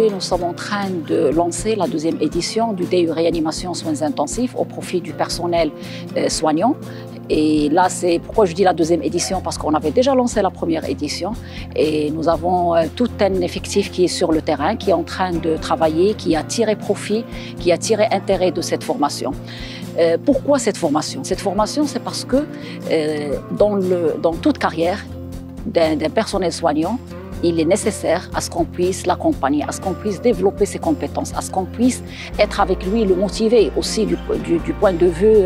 Aujourd'hui, nous sommes en train de lancer la deuxième édition du DU Réanimation Soins Intensifs au profit du personnel soignant. Et là, c'est pourquoi je dis la deuxième édition, parce qu'on avait déjà lancé la première édition et nous avons tout un effectif qui est sur le terrain, qui est en train de travailler, qui a tiré profit, qui a tiré intérêt de cette formation. Pourquoi cette formation? Cette formation, c'est parce que dans toute carrière d'un personnel soignant, il est nécessaire à ce qu'on puisse l'accompagner, à ce qu'on puisse développer ses compétences, à ce qu'on puisse être avec lui, le motiver aussi du point de vue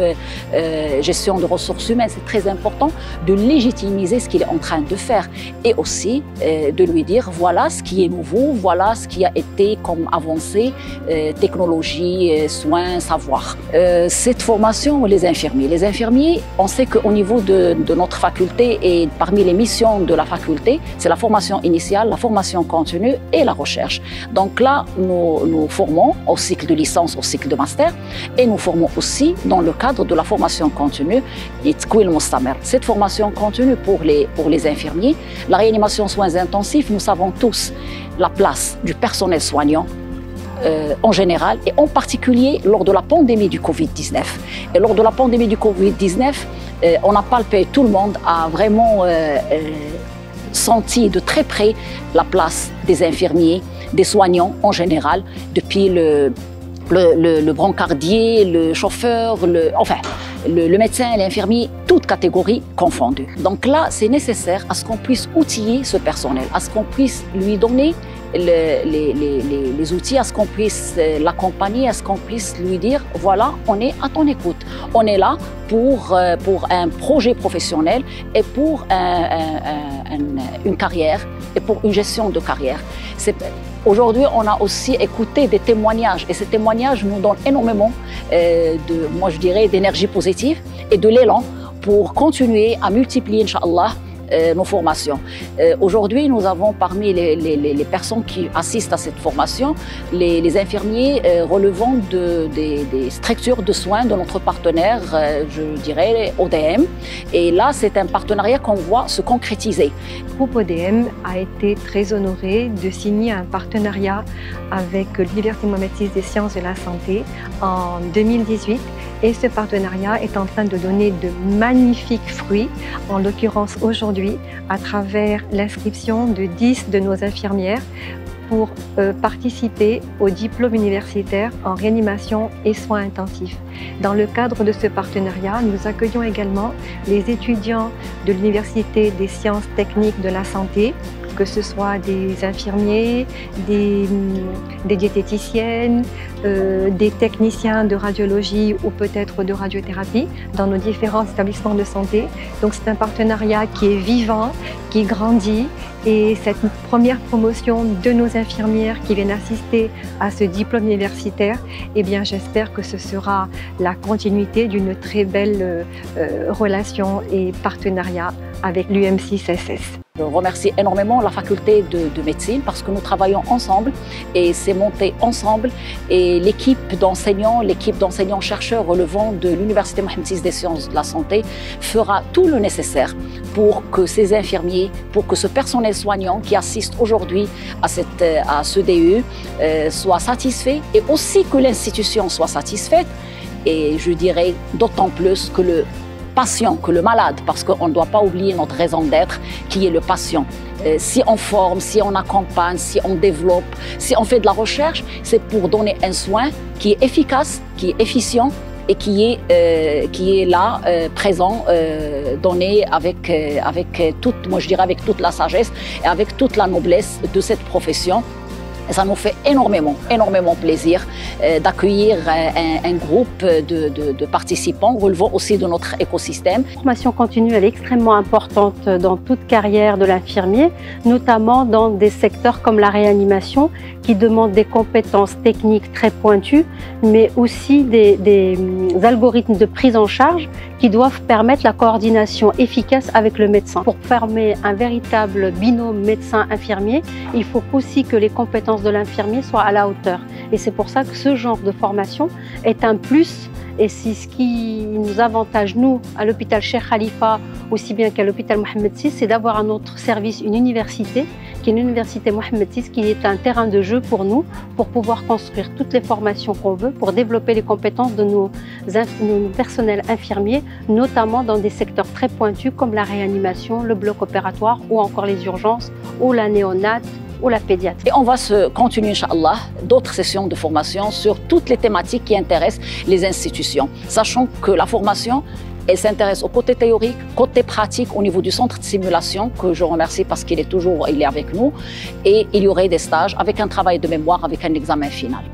gestion de ressources humaines. C'est très important de légitimiser ce qu'il est en train de faire et aussi de lui dire voilà ce qui est nouveau, voilà ce qui a été comme avancée, technologie, soins, savoir. Cette formation, les infirmiers, on sait qu'au niveau de notre faculté et parmi les missions de la faculté, c'est la formation initiale, la formation continue et la recherche. Donc là, nous formons au cycle de licence, au cycle de master et nous formons aussi dans le cadre de la formation continue, cette formation continue pour les infirmiers. La réanimation soins intensifs, nous savons tous la place du personnel soignant en général et en particulier lors de la pandémie du Covid-19. Et lors de la pandémie du Covid-19, on a palpé, tout le monde a vraiment senti de très près la place des infirmiers, des soignants en général, depuis le brancardier, le chauffeur, le médecin, l'infirmier, toutes catégories confondues. Donc là, c'est nécessaire à ce qu'on puisse outiller ce personnel, à ce qu'on puisse lui donner les outils, à ce qu'on puisse l'accompagner, à ce qu'on puisse lui dire voilà, on est à ton écoute. On est là pour un projet professionnel et pour une carrière et pour une gestion de carrière. Aujourd'hui, on a aussi écouté des témoignages et ces témoignages nous donnent énormément d'énergie positive et de l'élan pour continuer à multiplier, Inch'Allah, nos formations. Aujourd'hui, nous avons parmi les personnes qui assistent à cette formation, les infirmiers relevant des structures de soins de notre partenaire, je dirais ODM. Et là, c'est un partenariat qu'on voit se concrétiser. Le groupe ODM a été très honoré de signer un partenariat avec l'Université Mohammed VI des sciences de la santé en 2018. Et ce partenariat est en train de donner de magnifiques fruits, en l'occurrence aujourd'hui, à travers l'inscription de 10 de nos infirmières pour participer au diplôme universitaire en réanimation et soins intensifs. Dans le cadre de ce partenariat, nous accueillons également les étudiants de l'Université des sciences techniques de la santé, que ce soit des infirmiers, des diététiciennes, des techniciens de radiologie ou peut-être de radiothérapie dans nos différents établissements de santé. Donc c'est un partenariat qui est vivant, qui grandit et cette première promotion de nos infirmières qui viennent assister à ce diplôme universitaire, eh bien j'espère que ce sera la continuité d'une très belle relation et partenariat avec l'UM6SS. Je remercie énormément la faculté de médecine parce que nous travaillons ensemble et c'est monté ensemble et l'équipe d'enseignants-chercheurs relevant de l'Université Mohammed VI des sciences de la santé fera tout le nécessaire pour que ces infirmiers, pour que ce personnel soignant qui assiste aujourd'hui à ce DU soit satisfait et aussi que l'institution soit satisfaite et je dirais d'autant plus que le patient, que le malade, parce qu'on ne doit pas oublier notre raison d'être qui est le patient. Si on forme, si on accompagne, si on développe, si on fait de la recherche, c'est pour donner un soin qui est efficace, qui est efficient et qui est là, présent, donné avec toute la sagesse et avec toute la noblesse de cette profession. Et ça nous fait énormément plaisir d'accueillir un groupe de participants relevant aussi de notre écosystème. La formation continue elle est extrêmement importante dans toute carrière de l'infirmier, notamment dans des secteurs comme la réanimation qui demandent des compétences techniques très pointues, mais aussi des algorithmes de prise en charge qui doivent permettre la coordination efficace avec le médecin. Pour former un véritable binôme médecin-infirmier, il faut aussi que les compétences de l'infirmier soient à la hauteur. Et c'est pour ça que ce genre de formation est un plus et c'est ce qui nous avantage, nous, à l'hôpital Cheikh Khalifa, aussi bien qu'à l'hôpital Mohammed VI, c'est d'avoir à notre service une université qui est l'université Mohammed VI, qui est un terrain de jeu pour nous, pour pouvoir construire toutes les formations qu'on veut, pour développer les compétences de nos personnels infirmiers, notamment dans des secteurs très pointus comme la réanimation, le bloc opératoire ou encore les urgences ou la néonate ou la pédiatrie. Et on va se continuer, Inch'Allah, d'autres sessions de formation sur toutes les thématiques qui intéressent les institutions, sachant que la formation, elle s'intéresse au côté théorique, côté pratique, au niveau du centre de simulation, que je remercie parce qu'il est avec nous. Et il y aurait des stages avec un travail de mémoire, avec un examen final.